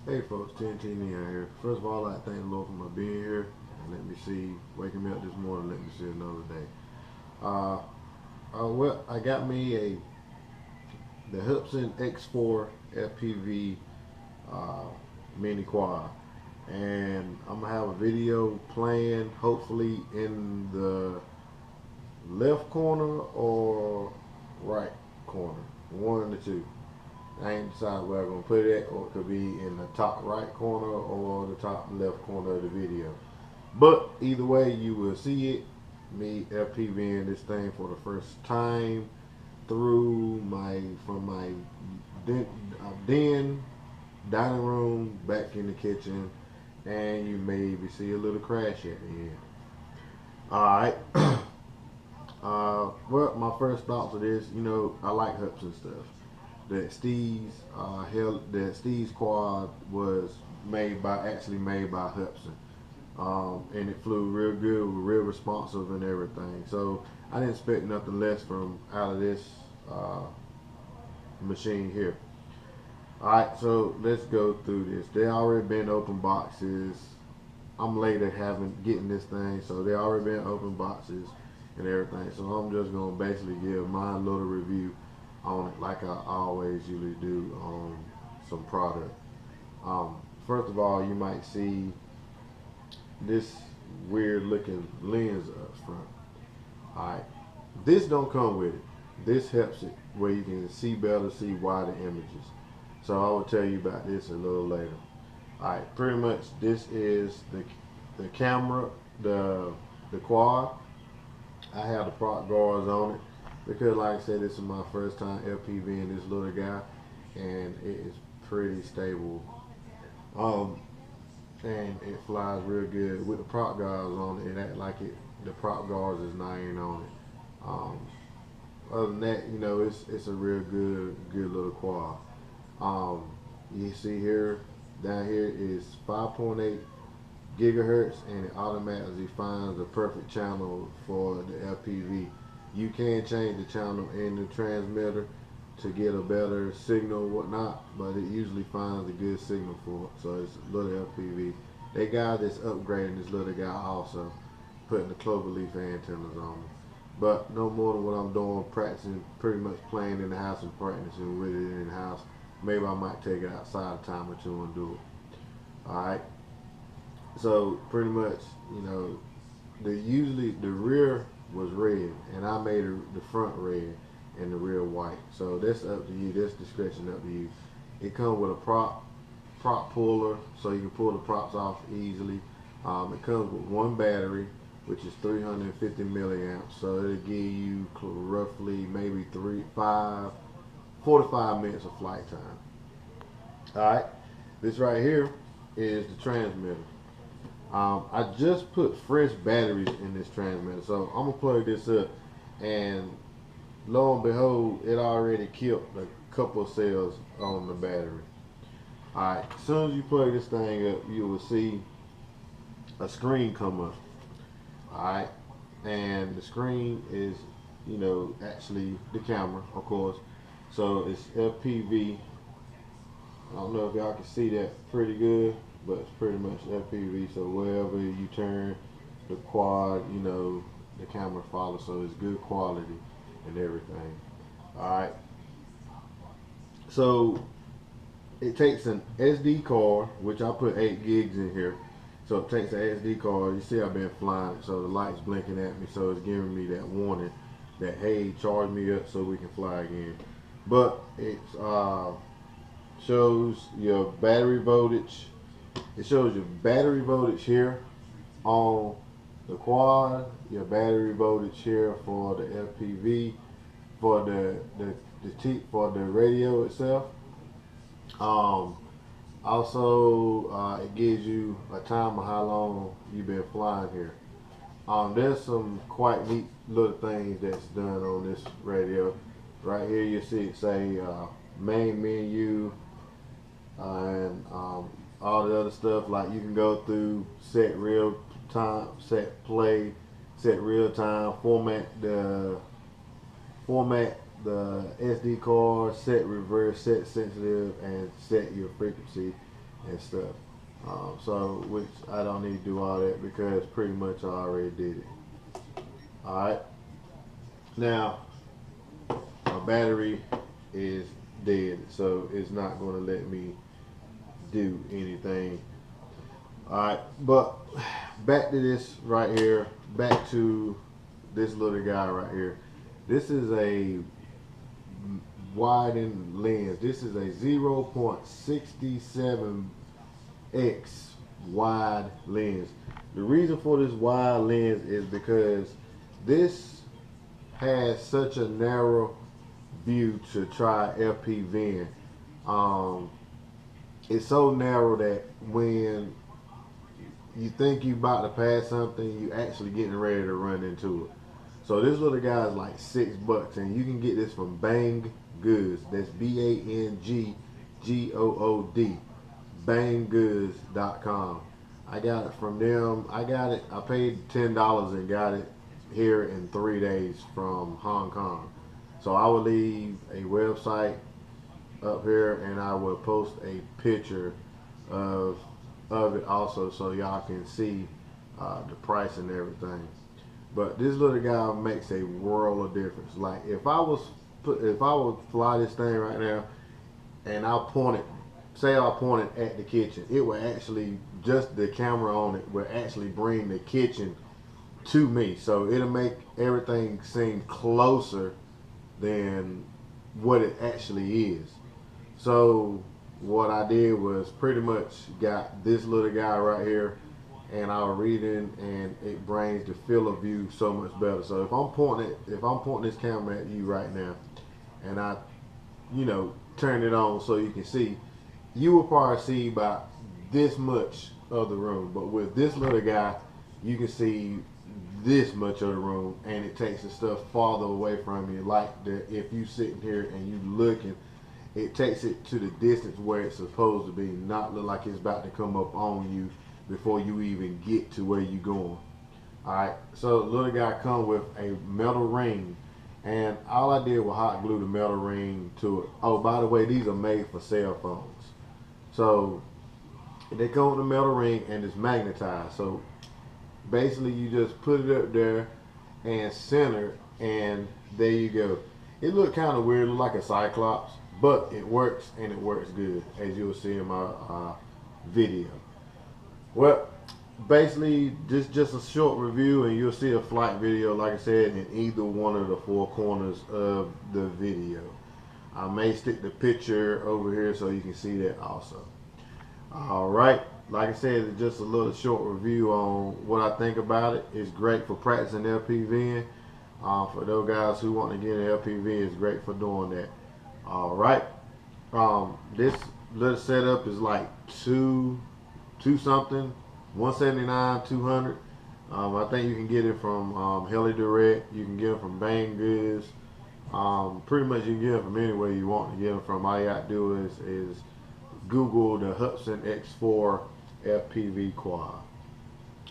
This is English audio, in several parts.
Hey folks, TNT Neon here. First of all, I'd like to thank the Lord for my being here and let me see, waking me up this morning, let me see another day. Uh, well, I got me the Hubsan X4 FPV uh, mini quad, and I'm gonna have a video playing hopefully in the left corner or right corner, one of the two. I ain't decided where I'm gonna put it at, or it could be in the top right corner or the top left corner of the video. But either way, you will see it. Me FPVing this thing for the first time through my from my den, den dining room back in the kitchen, and you maybe see a little crash at the end. All right. Well, my first thoughts of this, I like Hubsan stuff. That Steve's quad was actually made by Hubsan, and it flew real good, real responsive and everything. So I didn't expect nothing less from out of this uh, machine here. All right, so let's go through this. They already been open boxes. I'm late at getting this thing, so they already been open boxes and everything. So I'm just gonna basically give my little review on it, like I always usually do on some product. First of all, you might see this weird looking lens up front. All right, this don't come with it. This helps it where you can see better, see wider images. So I will tell you about this a little later. All right, pretty much this is the camera, the quad. I have the prop guards on it because, like I said, this is my first time FPVing this little guy, and it is pretty stable. Um, and it flies real good with the prop guards on it. It act like it. The prop guards is not even on it. Um, Other than that, it's a real good little quad. Um, you see here, down here is 5.8 gigahertz, and it automatically finds the perfect channel for the FPV. You can change the channel in the transmitter to get a better signal, whatnot, but it usually finds a good signal for it. So it's a little FPV. They got this upgrading this little guy also, putting the cloverleaf antennas on them. But no more than what I'm doing, practicing, pretty much playing in the house and practicing with it in the house. Maybe I might take it outside a time or two and do it. All right. So pretty much, usually the rear was red, and I made the front red and the rear white. So that's up to you. That's discretion up to you. It comes with a prop puller, so you can pull the props off easily. It comes with one battery, which is 350 milliamps. So it'll give you roughly maybe 45 minutes of flight time. All right. This right here is the transmitter. I just put fresh batteries in this transmitter, so I'm gonna plug this up, and lo and behold, it already killed a couple of cells on the battery. All right, as soon as you plug this thing up, you will see a screen come up. All right, and the screen is, actually the camera, of course. So it's FPV. I don't know if y'all can see that pretty good, but it's pretty much FPV. So wherever you turn the quad, the camera follows. So it's good quality and everything. All right. So it takes an SD card, which I put 8 gigs in here. So it takes an SD card. You see I've been flying, so the light's blinking at me, so it's giving me that warning that, hey, charge me up so we can fly again. But it shows your battery voltage. It shows your battery voltage here on the quad, your battery voltage here for the FPV, for the radio itself. Um, Also, it gives you a time of how long you've been flying here. There's some quite neat little things that's done on this radio. Right here, you see it say main menu and all the other stuff. Like you can go through set real time, set play, set real time, format the SD card, set reverse, set sensitive, and set your frequency. and stuff. So which I don't need to do all that because pretty much I already did it. All right. Now my battery is dead, so it's not going to let me do anything. All right, but back to this right here. Back to this little guy right here. This is a widened lens. This is a 0.67x wide lens. The reason for this wide lens is because this has such a narrow view to try FPVing. It's so narrow that when you think you about to pass something, you actually getting ready to run into it. So this little guy is like $6, and you can get this from Bang Goods. That's BANGGOOD, banggoods.com. I got it from them. I paid $10 and got it here in 3 days from Hong Kong. So I will leave a website up here, and I will post a picture of it also, so y'all can see the price and everything. But this little guy makes a world of difference. Like if I would fly this thing right now, and I point it, say I point it at the kitchen, it will actually, just the camera on it will actually bring the kitchen to me. So it'll make everything seem closer than what it actually is. So what I did was pretty much got this little guy right here, and I was reading, and it brings the field of view so much better. So if I'm pointing this camera at you right now, and I, turn it on so you can see, you will probably see about this much of the room. But with this little guy, you can see this much of the room, and it takes the stuff farther away from you. Like if you sitting here and you looking, it takes it to the distance where it's supposed to be, not look like it's about to come up on you before you even get to where you going. Alright, so the little guy come with a metal ring, and all I did was hot glue the metal ring to it. Oh, by the way, these are made for cell phones. So they come with a metal ring, and it's magnetized. So basically you just put it up there and center, and there you go. It looked kind of weird, like a cyclops, but it works, and it works good, as you'll see in my video. Well, basically just a short review, and you'll see a flight video, like I said, in either one of the 4 corners of the video. I may stick the picture over here so you can see that also. Alright, like I said, it's just a little short review on what I think about it. It's great for practicing LPVing. For those guys who want to get an LPV, it's great for doing that. Alright, this little setup is like two something, 179, 200. I think you can get it from Heli Direct. You can get it from Bang Goods. Pretty much you can get it from anywhere you want to get them from. All you got to do is Google the Hubsan X4 FPV quad.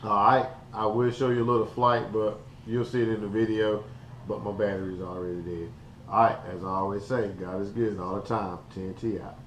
Alright, I will show you a little flight, but you'll see it in the video, but my battery's already dead. Alright, as I always say, God is good all the time. TNT out.